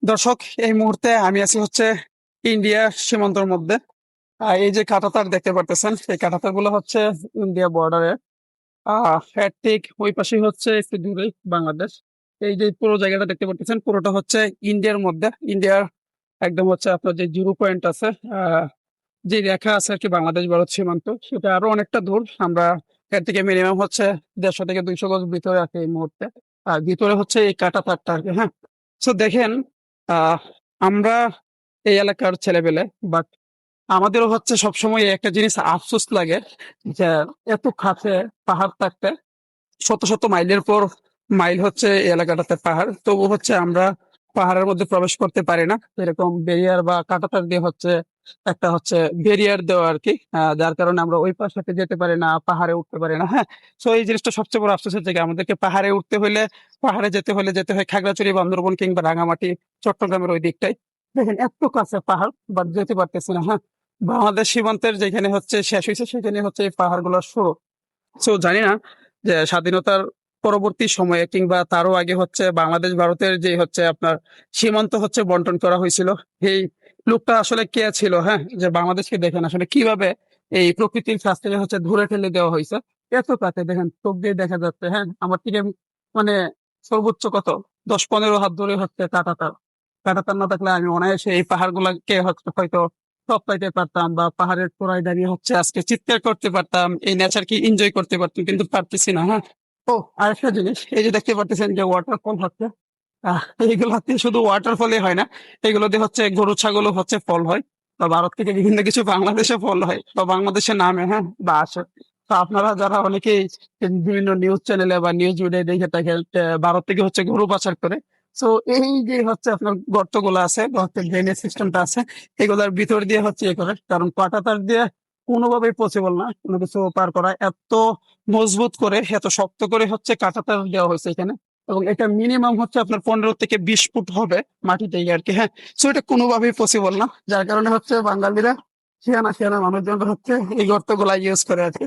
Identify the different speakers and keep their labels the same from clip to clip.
Speaker 1: দর্শক, এই মুহূর্তে আমি আছি হচ্ছে ইন্ডিয়া সীমান্তর মধ্যে। এই যে কাঁটাতার দেখতে পারতেছেন, এই কাঁটাতার গুলো হচ্ছে ইন্ডিয়া বর্ডারে। এর ঠিক ওই পাশে হচ্ছে একটু দূরে বাংলাদেশ। এই যে পুরো জায়গাটা দেখতে পারতেছেন, পুরোটা হচ্ছে ইন্ডিয়ার মধ্যে। ইন্ডিয়ার একদম হচ্ছে আপনার যে জিরো পয়েন্ট আছে, যে রেখা আছে আর কি, বাংলাদেশ ভারত সীমান্ত, সেটা আরো অনেকটা দূর। আমরা এর থেকে মিনিমাম হচ্ছে 150 থেকে 200 গজ ভিতরে আছে এই মুহূর্তে। আর ভিতরে হচ্ছে এই কাঁটাতারটা আর কি। হ্যাঁ, তো দেখেন, আহ আমরা এই এলাকার ছেলেপেলে, বাট আমাদেরও হচ্ছে সবসময় একটা জিনিস আফসোস লাগে যে এত কাছে পাহাড় থাকতে, শত শত মাইলের পর মাইল হচ্ছে এই এলাকাটাতে পাহাড়, তবু হচ্ছে আমরা পাহাড়ের মধ্যে প্রবেশ করতে পারি না। এরকম ব্যারিয়ার বা কাঁটাতার দিয়ে হচ্ছে একটা হচ্ছে ব্যারিয়ার দেওয়া আর কি। যার কারণে আমরা ওই পাশে যেতে পারি না, পাহাড়ে উঠতে পারি না। হ্যাঁ, তো এই জিনিসটা সবচেয়ে বড় আফসোসের জায়গা। আমাদেরকে পাহাড়ে উঠতে হলে, পাহাড়ে যেতে হয় খাগড়াছড়ি, বান্দরবন কিংবা রাঙামাটি, চট্টগ্রামের ওই দিকটাই। দেখেন এত কাছে পাহাড়, বাট যেতে পারতেছি না। হ্যাঁ, বাংলাদেশ সীমান্তের যেখানে হচ্ছে শেষ হয়েছে, সেখানে হচ্ছে এই পাহাড়গুলোর শুরু। সো জানি না যে স্বাধীনতার পরবর্তী সময়ে কিংবা তারও আগে হচ্ছে বাংলাদেশ ভারতের যে হচ্ছে আপনার সীমান্ত হচ্ছে বন্টন করা হয়েছিল, এই লোকটা আসলে কে ছিল। হ্যাঁ, যে বাংলাদেশকে দেখেন আসলে কিভাবে এই প্রকৃতির কাছ থেকে হচ্ছে ধরে ফেলে দেওয়া হয়েছে। এত কাছে দেখেন, চোখ দিয়ে দেখা যাচ্ছে। হ্যাঁ, আমার থেকে মানে সর্বোচ্চ কত 10-15 হাত দূরে হচ্ছে কাঁটাতার। কাঁটাতার না থাকলে আমি অনায়াসে এই পাহাড় গুলাকে হয়তো টপ পাইতে পারতাম, বা পাহাড়ের চূড়ায় দাঁড়িয়ে হচ্ছে আজকে চিৎকার করতে পারতাম, এই নেচারকে এনজয় করতে পারতাম, কিন্তু পারতেছি না। হ্যাঁ, ও আরেকটা জিনিস, এই যে দেখতে পারতেছেন যে ওয়াটারফল হচ্ছে, এইগুলো হচ্ছে শুধু ওয়াটারফলই হয় না, এগুলো দিয়ে হচ্ছে গরু ছাগলও হচ্ছে ফল হয়, বা ভারত থেকে বিভিন্ন কিছু বাংলাদেশে ফল হয় বা বাংলাদেশের নামে, হ্যাঁ, বা আসে। তো আপনারা যারা অনেকেই বিভিন্ন নিউজ চ্যানেলে বা নিউজ মিডিয়ায় দেখে থাকেন ভারত থেকে হচ্ছে গরু পাচার করে। তো এই যে হচ্ছে আপনার গর্তগুলো আছে বা হচ্ছে ড্রেনেজ সিস্টেমটা আছে, এগুলোর ভিতর দিয়ে হচ্ছে এ করে, কারণ কাঁটাতার দিয়ে কোনোভাবেই পসিবল না কোনো কিছু পার করা। এত মজবুত করে, এত শক্ত করে হচ্ছে কাঁটাতার দেওয়া হয়েছে এখানে, এবং এটা মিনিমাম হচ্ছে আপনার 15 থেকে 20 ফুট হবে মাটি থেকে আর কি। হ্যাঁ, সো এটা কোনোভাবেই পসিবল না, যার কারণে হচ্ছে বাঙালিরা, শিয়ানা শিয়ানা মানুষজন হচ্ছে এই গর্তগুলা ইউজ করে আর কি।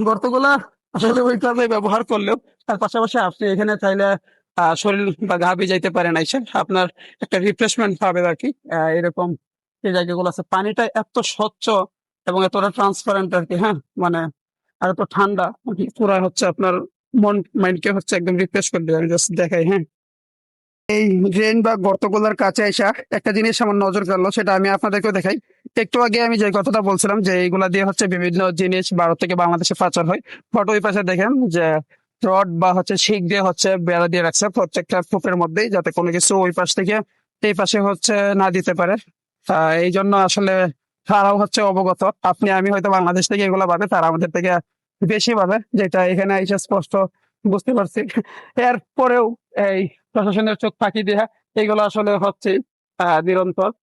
Speaker 1: গর্তগুলা আসলে ওইভাবে ব্যবহার করলেও, তার পাশাপাশি আপনি এখানে চাইলে শরীর বা গা ভিজাইতে পারেন আইসেন, আপনার একটা রিফ্রেশমেন্ট পাবে আর কি। এরকম যে জায়গাগুলো আছে, পানিটা এত স্বচ্ছ এবং এতটা ট্রান্সপারেন্ট আর কি। হ্যাঁ, মানে আর এত ঠান্ডা, পুরা হচ্ছে আপনার মন মাইন্ডকে হচ্ছে একদম রিফ্রেশ করে দেবে। আমি জাস্ট দেখাই। হ্যাঁ, এই ড্রেন বা গর্তগুলোর কাছে এসে একটা জিনিস আমার নজর কাড়লো, সেটা আমি আপনাদেরকেও দেখাই। একটু আগে আমি যে কথাটা বলছিলাম যে এইগুলা দিয়ে হচ্ছে বিভিন্ন জিনিস ভারত থেকে বাংলাদেশে পাচার হয়, বাট ওই পাশে দেখেন যে রড বা হচ্ছে শিক দিয়ে হচ্ছে বেড়া দিয়ে রাখছে প্রত্যেকটা কূপের মধ্যেই, যাতে কোনো কিছু ওই পাশ থেকে এই পাশে হচ্ছে না দিতে পারে। এই জন্য আসলে তারাও হচ্ছে অবগত। আপনি আমি হয়তো বাংলাদেশ থেকে এগুলা পাবে, তারা আমাদের থেকে বেশি পাবে, যেটা এখানে এসে স্পষ্ট বুঝতে পারছি। এরপরেও এই প্রশাসনের চোখ ফাঁকি দেয়া, এগুলো আসলে হচ্ছে নিরন্তর।